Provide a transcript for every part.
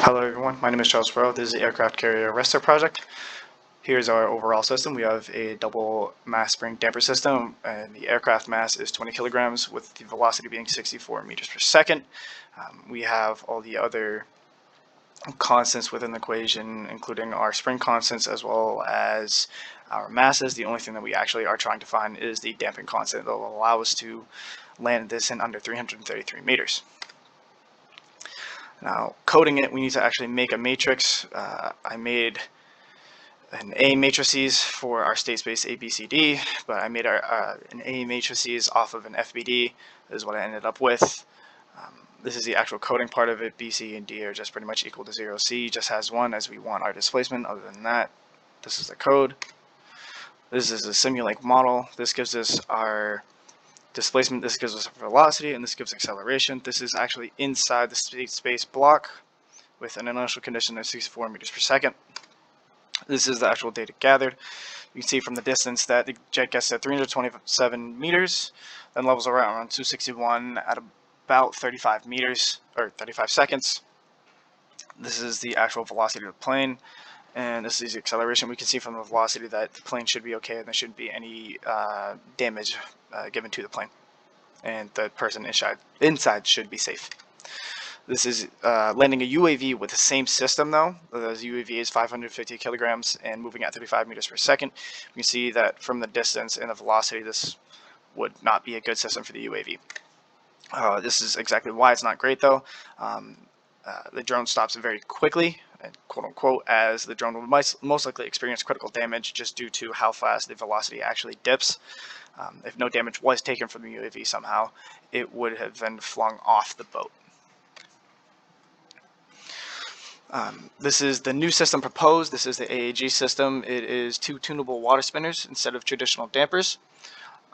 Hello everyone, my name is Charles Burrow. This is the aircraft carrier Arrestor project. Here's our overall system. We have a double mass spring damper system, and the aircraft mass is 20 kilograms with the velocity being 64 meters per second. We have all the other constants within the equation, including our spring constants as well as our masses. The only thing that we actually are trying to find is the damping constant that will allow us to land this in under 333 meters. Now, coding it, we need to actually make a matrix. I made an A matrices for our state space ABCD, but I made an A matrices off of an FBD. This is what I ended up with. This is the actual coding part of it. B, C, and D are just pretty much equal to 0. C just has 1 as we want our displacement. Other than that, this is the code. This is a Simulink model. This gives us our displacement, this gives us velocity, and this gives acceleration. This is actually inside the state space block with an initial condition of 64 meters per second. This is the actual data gathered. You can see from the distance that the jet gets to 327 meters, then levels around 261 at about 35 meters, or 35 seconds. This is the actual velocity of the plane, and this is the acceleration. We can see from the velocity that the plane should be okay, and there shouldn't be any damage given to the plane, and the person inside should be safe. This is landing a UAV with the same system though. The UAV is 550 kilograms and moving at 35 meters per second. You can see that from the distance and the velocity, this would not be a good system for the UAV. This is exactly why it's not great though. The drone stops very quickly, quote unquote, as the drone will most likely experience critical damage just due to how fast the velocity actually dips. If no damage was taken from the UAV somehow, it would have been flung off the boat. This is the new system proposed. This is the AAG system. It is 2 tunable water spinners instead of traditional dampers.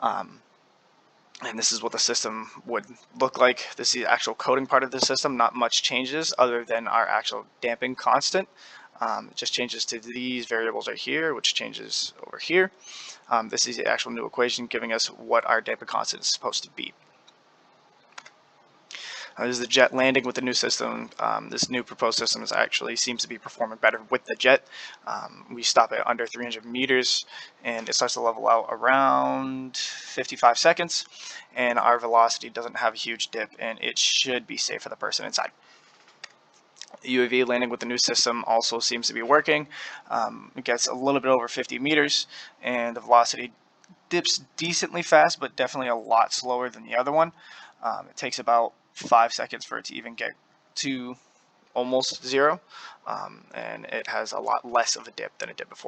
And this is what the system would look like. This is the actual coding part of the system. Not much changes other than our actual damping constant. It just changes to these variables right here, which changes over here. This is the actual new equation giving us what our damping constant is supposed to be. This is the jet landing with the new system. This new proposed system actually seems to be performing better with the jet. We stop at under 300 meters and it starts to level out around 55 seconds, and our velocity doesn't have a huge dip and it should be safe for the person inside. The UAV landing with the new system also seems to be working. It gets a little bit over 50 meters and the velocity dips decently fast, but definitely a lot slower than the other one. It takes about 5 seconds for it to even get to almost 0, and it has a lot less of a dip than it did before.